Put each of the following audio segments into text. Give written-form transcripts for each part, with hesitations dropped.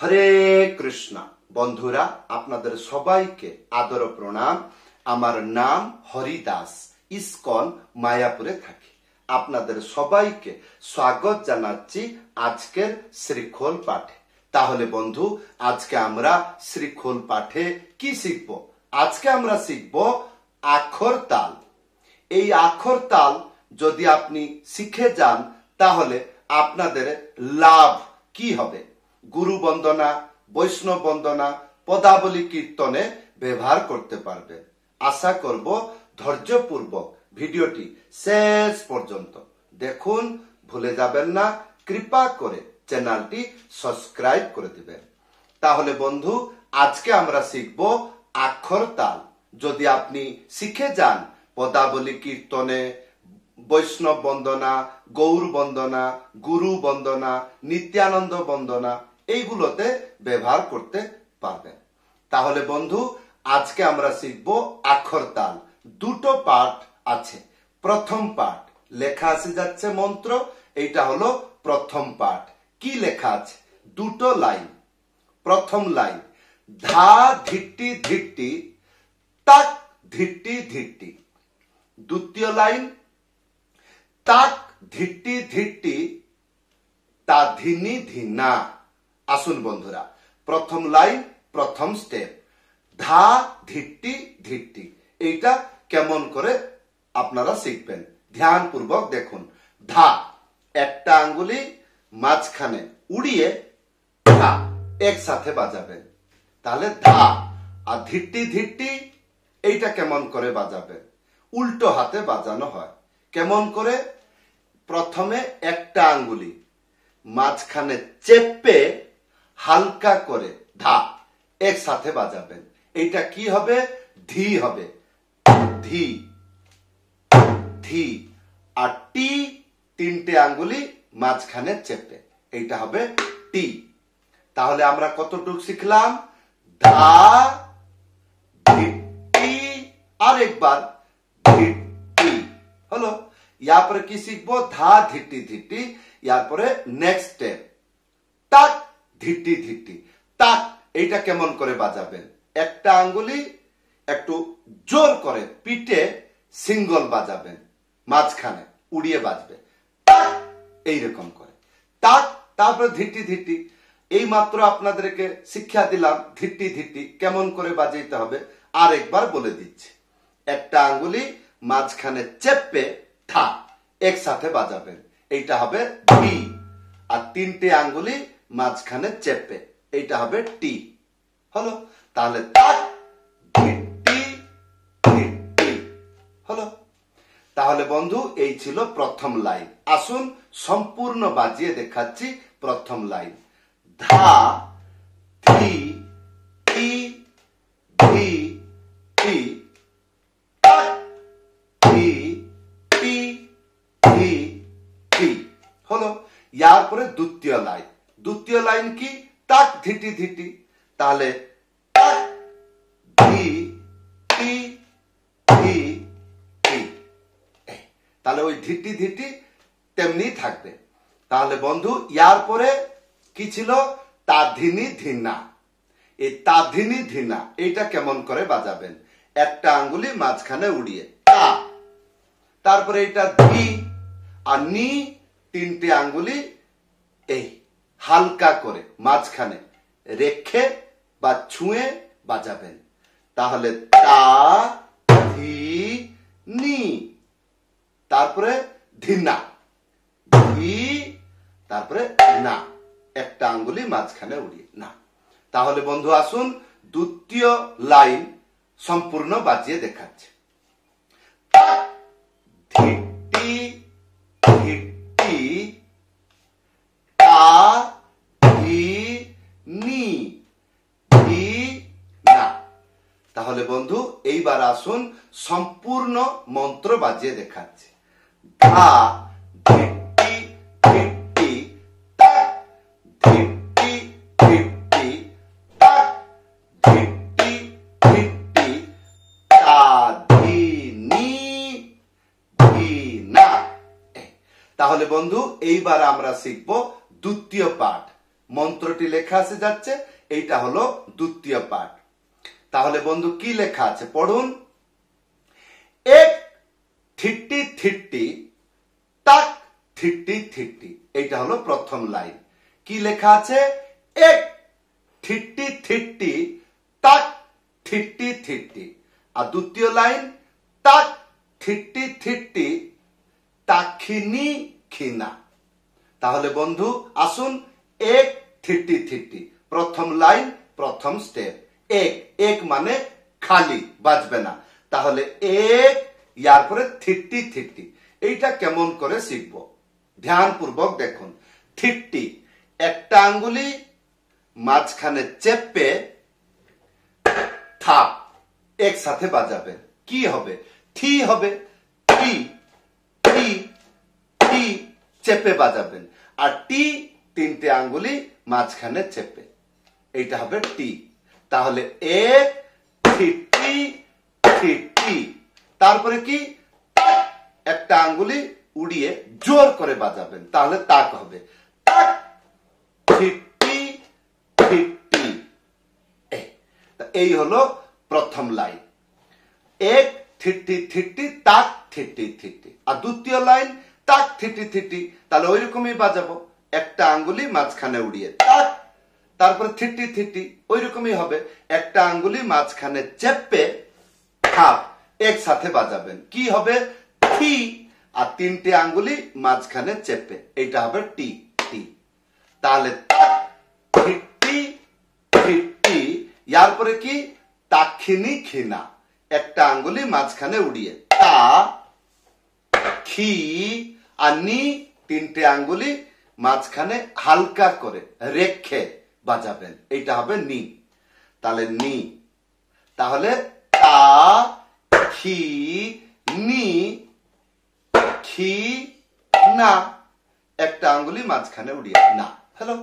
হরে কৃষ্ণ বন্ধুরা, আপনাদের সবাইকে আদর প্রণাম। আমার নাম হরিদাস, ইসকন মায়াপুরে থাকি। আপনাদের সবাইকে স্বাগত জানাচ্ছি আজকের শ্রীখোল পাঠে। তাহলে বন্ধু, আজকে আমরা শ্রীখোল পাঠে কি শিখব? আজকে আমরা শিখব আখর তাল। এই আখর তাল যদি আপনি শিখে যান তাহলে আপনাদের লাভ কি হবে? গুরু বন্দনা, বৈষ্ণব বন্দনা, পদাবলী কীর্তনে ব্যবহার করতে পারবে। আশা করব ধৈর্যপূর্বক ভিডিওটি শেষ পর্যন্ত দেখুন। ভুলে যাবেন না, কৃপা করে চ্যানেলটি সাবস্ক্রাইব করে দিবেন। তাহলে বন্ধু, আজকে আমরা শিখব আখর তাল। যদি আপনি শিখে যান পদাবলী কীর্তনে, বৈষ্ণব বন্দনা, গৌর বন্দনা, গুরু বন্দনা, নিত্যানন্দ বন্দনা, এইগুলোতে ব্যবহার করতে পারবেন। তাহলে বন্ধু, আজকে আমরা শিখব আখর তাল। দুটো পাঠ আছে। প্রথম পাঠ লেখা আসে যাচ্ছে মন্ত্র, এইটা হলো প্রথম পাঠ। কি লেখা আছে? দুটো লাইন। প্রথম লাইন ধা ধিট্টি ধিট্টি তাক ধিট্টি ধিট্টি। দ্বিতীয় লাইন তাক ধিট্টি ধিট্টি তা ধিনি ধিনা। আসুন বন্ধুরা, প্রথম লাইন, প্রথম স্টেপ, ধা ধিট্টি ধিট্টি। এইটা কেমন করে আপনারা শিখবেন ধ্যান পূর্বক দেখুন। ধা, একটা আঙ্গুলি মাঝখানে উড়িয়ে ধা একসাথে বাজাবেন, তাহলে ধা। আর ধিট্টি ধিট্টি এইটা কেমন করে বাজাবেন? উল্টো হাতে বাজানো হয়। কেমন করে? প্রথমে একটা আঙ্গুলি মাঝখানে চেপে হালকা করে ধা একসাথে বাজাবেন। এইটা কি হবে? ধি হবে, ধি ধি। আর টি, তিনটে আঙ্গুলি মাঝখানে চেপে, এইটা হবে টি। তাহলে আমরা কতটুকু শিখলাম? ধা ধিট্টি, আর একবার ধিট্টি হলো। ইয়ার পরে কি শিখবো? ধা ধিট্টি ধিট্টি। ইয়ার পরে নেক্সট স্টেপ তাক ধিট্টি ধিট্টি। তাক, এইটা কেমন করে বাজাবেন? একটা আঙ্গুলি একটু জোর করে পিঠে সিঙ্গল বাজাবেন, মাঝখানে উড়িয়ে বাজবে, তাক, এইরকম করে তাক। তারপরে ধিট্টি ধিট্টি। এই মাত্র আপনাদেরকে শিক্ষা দিলাম ধিট্টি ধিট্টি কেমন করে বাজাইতে হবে। আর একবার বলে দিচ্ছি, একটা আঙ্গুলি মাঝখানে চেপে থা একসাথে বাজাবেন, এইটা হবে ধি। আর তিনটে আঙ্গুলি মাঝখানে চেপে, এইটা হবে টি হলো। তাহলে তাক ধিট্টি ধিট্টি হলো। তাহলে বন্ধু, এই ছিল প্রথম লাইন। আসুন সম্পূর্ণ বাজিয়ে দেখাচ্ছি। প্রথম লাইন ধা ধি টি ধি টি তাক ধি টি ধি টি হলো। ইয়ার পরে দ্বিতীয় লাইন। দ্বিতীয় লাইন কি? তাক ধিটি ধিটি। তাহলে তাক ধি টি ধি টি। তাহলে ওই ধিটি ধিটি তেমনি থাকবে। তাহলে বন্ধু, ইয়ার পরে কি ছিল? তাধিনি ধিনা। এই তাধিনি ধিনা এইটা কেমন করে বাজাবেন? একটা আঙ্গুলি মাঝখানে উড়িয়ে তা, তারপরে এটা ধি আর নি, তিনটে আঙ্গুলি এই হালকা করে মাঝখানে রেখে বা ছুঁয়ে বাজাবেন। তাহলে তা ধি নি, তারপরে ধিনা, ধি, তারপরে না, একটা আঙ্গুলি মাঝখানে উড়িয়ে না। তাহলে বন্ধু আসুন দ্বিতীয় লাইন সম্পূর্ণ বাজিয়ে দেখাচ্ছে। ধিট্টি ধিট্টি তা ধি নি ধি না। তাহলে বন্ধু, এইবার আসুন সম্পূর্ণ মন্ত্র বাজিয়ে দেখাচ্ছে। ধা ধিট্টি ধিট্টি তাক ধিট্টি ধিট্টি তাক ধিট্টি ধিট্টি তা ধি নি ধি না। তাহলে বন্ধু, এইবার আমরা শিখব দ্বিতীয় পাঠ। মন্ত্রটি লেখা আছে যাচ্ছে, এইটা হলো দ্বিতীয় পাঠ। তাহলে বন্ধু কি লেখা আছে পড়ুন। এক থিট্টি থিট্টি তাক থিট্টি থিট্টি, এইটা হলো প্রথম লাইন। কি লেখা আছে? এক থিট্টি থিট্টি তাক থিট্টি থিট্টি। আর দ্বিতীয় লাইন তাক থিট্টি থিট্টি তাক্ষিনি খিনা। তাহলে বন্ধু আসুন, এক থিট্টি থিট্টি প্রথম লাইন, প্রথম স্টেপ। এক এক মানে খালি, বাজবে না। তাহলে এক, ইয়ার পরে থিট্টি থিট্টি। এইটা কেমন করে শিখবো? ধ্যানপূর্বক দেখুন। থিট্টি, একটা আঙ্গুলি মাঝখানে চেপে থাপ একসাথে বাজাবেন। কি হবে? থি হবে। টি টি টি চেপে বাজাবেন। আর টি, তিনটে আঙ্গুলি মাঝখানে চেপে, এইটা হবে টি। তাহলে এক থিট্টি থিট্টি। তারপরে কি? একটা আঙ্গুলি উড়িয়ে জোর করে বাজাবেন, তাহলে তাক হবে। তাক থিট্টি থিট্টি। এই হলো প্রথম লাইন। এক থিট্টি থিট্টি তাক থিট্টি থিট্টি। আর দ্বিতীয় লাইন তাক থিট্টি থিট্টি, তাহলে ওই রকমই বাজাবো, একটা আঙ্গুলি মাঝখানে উড়িয়ে তাক, তারপর থিট্টি থিট্টি ওই রকমই হবে, একটা আঙ্গুলি মাঝখানে চেপে থাপ একসাথে বাজাবেন। কি হবে? থি, আর তিনটে আঙ্গুলি মাঝখানে চেপে, এইটা হবে টি টি। তাহলে তাক থিট্টি থিট্টি। ইয়ার পরে কি? তাক্ষিনি খিনা, একটা আঙ্গুলি মাঝখানে উড়িয়ে তা খি, আর নি, তিনটে আঙ্গুলি মাঝখানে হালকা করে রেখে বাজাবেন, এইটা হবে নি। তাহলে নি। তাহলে তা খি নি খি না, একটা আঙ্গুলি মাঝখানে উড়িয়ে না। হ্যালো।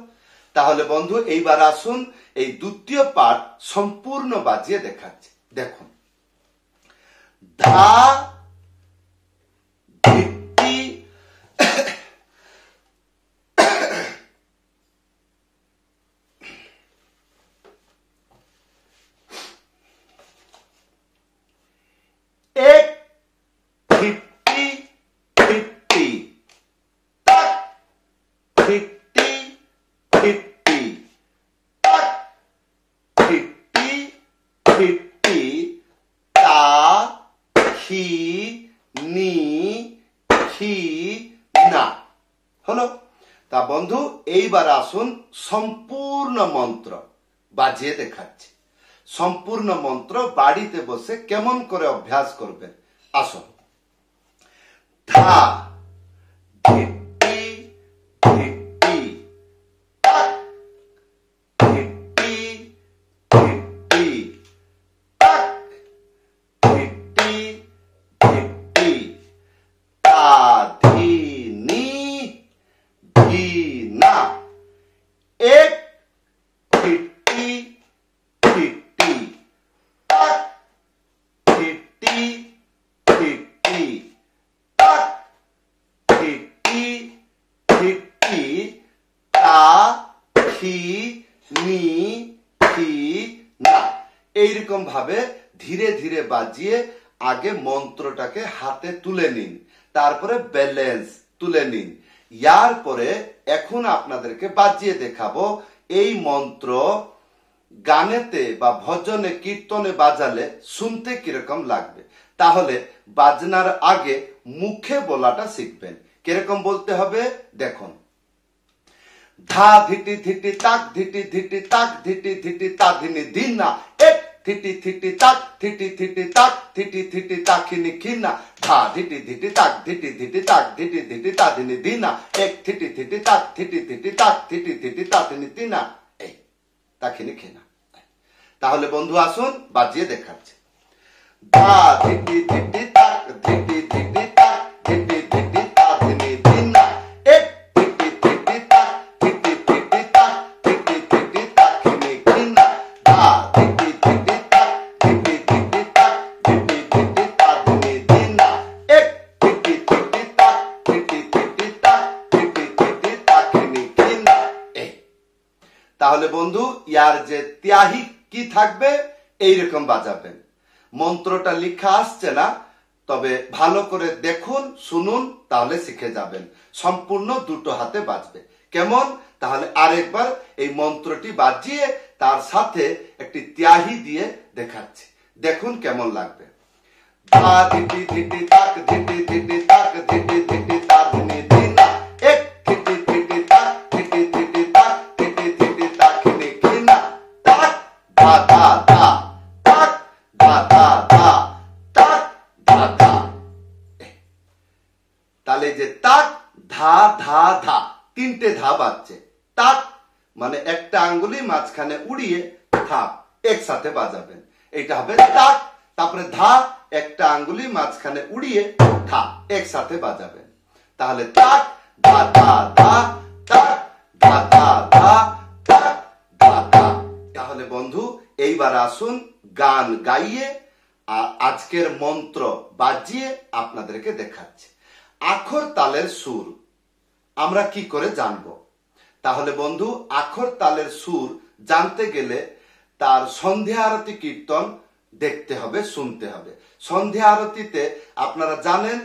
তাহলে বন্ধু এইবার আসুন এই দ্বিতীয় পাঠ সম্পূর্ণ বাজিয়ে দেখাচ্ছি। দেখুন। ধা ধিট্টি এক থিট্টি থিট্টি তাক থিট্টি থিট্টি তাক থিট্টি থিট্টি তা খি নি খি না। হলো। তা বন্ধু এইবার আসুন সম্পূর্ণ মন্ত্র বাজিয়ে দেখাচ্ছি। সম্পূর্ণ মন্ত্র বাড়িতে বসে কেমন করে অভ্যাস করবেন আসুন। ধা ধিট্টি ধিট্টি তাক ধিট্টি ধিট্টি তাক ধিট্টি ধিট্টি তা ধি নি ধি না। এক থিট্টি থিট্টি তাক থিট্টি থিট্টি তাক থিট্টি থিট্টি তা খি নি খি না। এইরকম ভাবে ধীরে ধীরে বাজিয়ে আগে মন্ত্রটাকে হাতে তুলে নিন, তারপরে ব্যালেন্স তুলে নিন। ইয়ার পরে এখন আপনাদেরকে বাজিয়ে দেখাবো এই মন্ত্র গানেতে বা ভজনে কীর্তনে বাজালে শুনতে কিরকম লাগবে। তাহলে বাজনার আগে মুখে বলাটা শিখবেন। কিরকম বলতে হবে দেখুন। ধা ধিটি ধিটি তাক ধিটি ধিটি তাক ধিটি ধিটি তা ধিনি ধিন না। এক থিটি থিটি তাক থিটি থিটি তাক থিটি থিটি তাকিনি খিনা। ধা ধিটি ধিটি তাক ধিটি ধিটি তাক ধিটি ধিটি তা ধিনি ধিনা। এক থিটি থিটি তাক থিটি থিটি তাক থিটি থিটি তা ধিনি তিনা। এই তাকিনি খিনা। তাহলে বন্ধু আসুন বাজিয়ে দেখাচ্ছে। ধা ধিটি ধিটি তাক ধিটি ধিটি তাক ধিটি ধিটি তা ধিনি ধিনা। এক থিটি থিটি তাক থিটি থিটি তাক থিটি থিটি তাকিনি খিনা। ধা ধিটি ধিটি তাক থিটি থিটি তাক থিটি থিটি তা ধিনি ধিনা। এক থিটি থিটি তাক থিটি থিটি তাক থিটি থিটি তাকিনি খিনা। এই তাহলে বন্ধু ইয়ার যে ত্যাহি কি থাকবে এইরকম বাজাবেন। মন্ত্রটা লেখা আসছে না, তবে ভালো করে দেখুন শুনুন, তাহলে শিখে যাবেন। সম্পূর্ণ দুটো হাতে বাজবে। কেমন? তাহলে আরেকবার এই মন্ত্রটি বাজিয়ে তার সাথে একটি ত্যাহি দিয়ে দেখাচ্ছি, দেখুন কেমন লাগবে। ধা ধিটি ধিটি তাক ধিটি ধিটি তাক ধিটি ধিটি তা ধিনি ধিনা, এক ধিটি ধিটি তাক ধিটি ধিটি তাক ধিটি ধিটি তাক ধিনি ধিনা, তাক ধা ধা ধা, তাক ধা ধা ধা, তাক ধা ধা। তাহলে যে তাক ধা ধা ধা, তিনটে ধা বাজছে। তাক মানে একটা আঙ্গুলি মাঝখানে উড়িয়ে থাপ একসাথে বাজাবেন, এটা হবে তাক। তারপরে ধা, একটা আঙ্গুলি মাঝখানে উড়িয়ে থা একসাথে বাজাবেন। তাহলে তাক ধা ধা ধা, তাক ধা ধা ধা, তাক ধা ধা। তাহলে বন্ধু এইবার আসুন গান গাইয়ে আজকের মন্ত্র বাজিয়ে আপনাদেরকে দেখাচ্ছি। আখর তালের সুর আমরা কি করে জানবো? তাহলে বন্ধু আখর তালের সুর জানতে গেলে তার সন্ধ্যা আরতি কীর্তন দেখতে হবে, শুনতে হবে। সন্ধ্যা আরতিতে আপনারা জানেন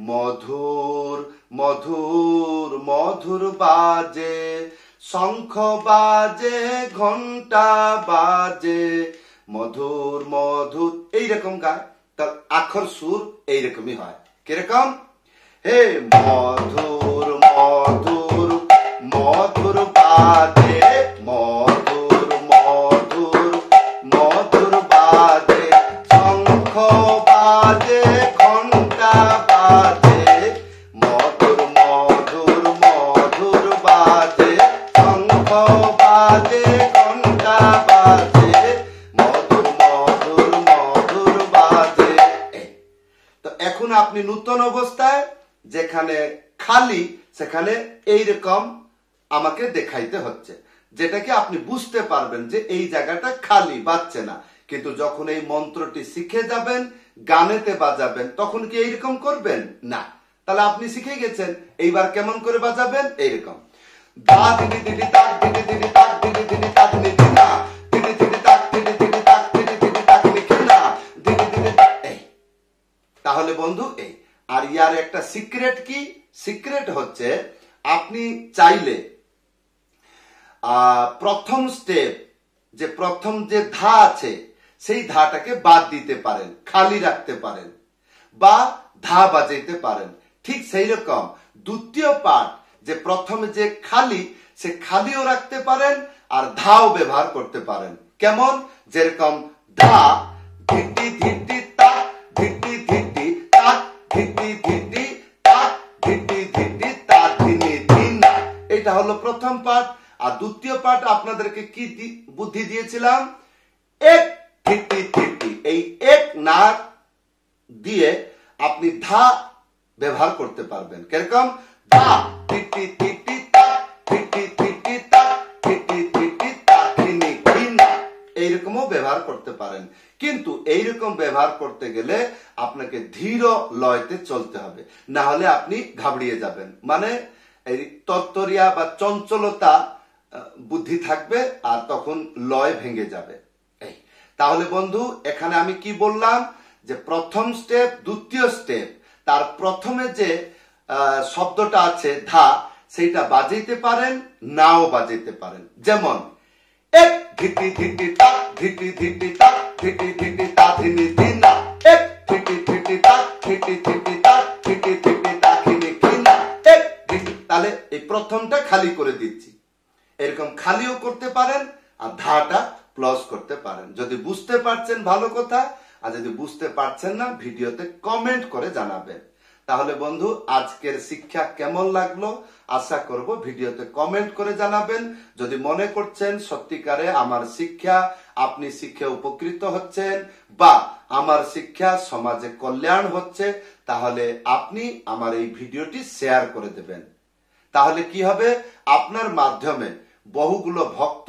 মধুর মধুর মধুর বাজে, শঙ্খ বাজে, ঘন্টা বাজে, মধুর মধুর এইরকম গায়। তার আখর সুর এইরকমই হয়। কিরকম? হে মধুর মধুর মধুর বাজে, মধুর মধুর মধুর বাজে, শঙ্খ বাজে, ঘন্টা বাজে, মধুর মধুর মধুর বাজে, শঙ্খ বাজে, ঘন্টা বাজে, মধুর মধুর মধুর বাজে। তো এখন আপনি নূতন অবস্থায় যেখানে খালি সেখানে এইরকম আমাকে দেখাইতে হচ্ছে, যেটাকে আপনি বুঝতে পারবেন যে এই জায়গাটা খালি বাজছে না। কিন্তু যখন এই মন্ত্রটি শিখে যাবেন, গানেতে বাজাবেন, তখন কি এইরকম করবেন না? তাহলে আপনি শিখে গেছেন। এইবার কেমন করে বাজাবেন? এইরকম ধা দিদি দিদি তাক দিদি দিদি তাক দিদি দিদি তাক দিদি না, দিদি দিদি তাক দিদি দিদি তাক দিদি দিদি তাক দিদি না, দিদি দিদি তাক। এই তাহলে বন্ধু এই। আর ইয়ার একটা সিক্রেট কি? সিক্রেট হচ্ছে আপনি চাইলে প্রথম স্টেপ যে প্রথম যে ধা আছে সেই ধাটাকে বাদ দিতে পারেন, খালি রাখতে পারেন, বা ধা বাজাইতে পারেন। ঠিক সেই রকম দ্বিতীয় পার্ট যে প্রথমে যে খালি, সে খালিও রাখতে পারেন আর ধাও ব্যবহার করতে পারেন। কেমন? যেরকম ধা ধিটি ধিটি তাক ধিটি ধিটি তাক ধিটি ধিটি তাক ধিটি ধিটি তা ধিনি ধিনা, এটা হলো প্রথম পার্ট। আর দ্বিতীয় পার্ট আপনাদেরকে কি বুদ্ধি দিয়েছিলাম? এক ধিটি ধিটি, এই এক না দিয়ে আপনি ধা ব্যবহার করতে পারবেন। কিরকম? ধা ধিটি ধিটি তাক ধিটি ধিটি তাক ধিটি ধিটি তা ধিনি ধিনা, এইরকমও ব্যবহার করতে পারেন। কিন্তু এইরকম ব্যবহার করতে গেলে আপনাকে ধীর লয়তে চলতে হবে, না হলে আপনি ঘাবড়িয়ে যাবেন। মানে এই তত্তরিয়া বা চঞ্চলতা বুদ্ধি থাকবে আর তখন লয় ভেঙে যাবে। এই তাহলে বন্ধু এখানে আমি কি বললাম যে প্রথম স্টেপ, দ্বিতীয় স্টেপ, তার প্রথমে যে শব্দটা আছে ধা, সেইটা বাজাইতে পারেন, নাও বাজাইতে পারেন। যেমন এক ধিটি ধিটি তাক ধিটি ধিটি তাক ধিটি ধিটি তা ধিনি ধিনা, এক ধিটি ধিটি তাক ধিটি ধিটি তাক ধিটি ধিটি তা ধিনি ধিনা, এক ধিটি। তাহলে এই প্রথমটা খালি করে দিচ্ছি, এরকম খালিও করতে পারেন আর ধাটা প্লাস করতে পারেন। যদি বুঝতে পারছেন ভালো কথা, আর যদি বুঝতে পারছেন না ভিডিওতে কমেন্ট করে জানাবেন। তাহলে বন্ধু আজকের শিক্ষা কেমন লাগলো আশা করব ভিডিওতে কমেন্ট করে জানাবেন। যদি মনে করছেন সত্যিকারে আমার শিক্ষা আপনি শিখে উপকৃত হচ্ছেন বা আমার শিক্ষা সমাজে কল্যাণ হচ্ছে, তাহলে আপনি আমার এই ভিডিওটি শেয়ার করে দেবেন। তাহলে কি হবে? আপনার মাধ্যমে বহুগুলো ভক্ত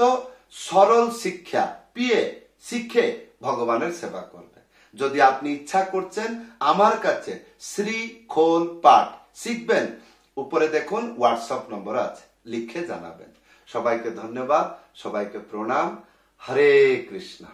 সরল শিক্ষা পেয়ে শিখে ভগবানের সেবা করবে। যদি আপনি ইচ্ছা করছেন আমার কাছে শ্রী খোল পাঠ শিখবেন, উপরে দেখুন হোয়াটসঅ্যাপ নম্বর আছে, লিখে জানাবেন। সবাইকে ধন্যবাদ, সবাইকে প্রণাম। হরে কৃষ্ণ।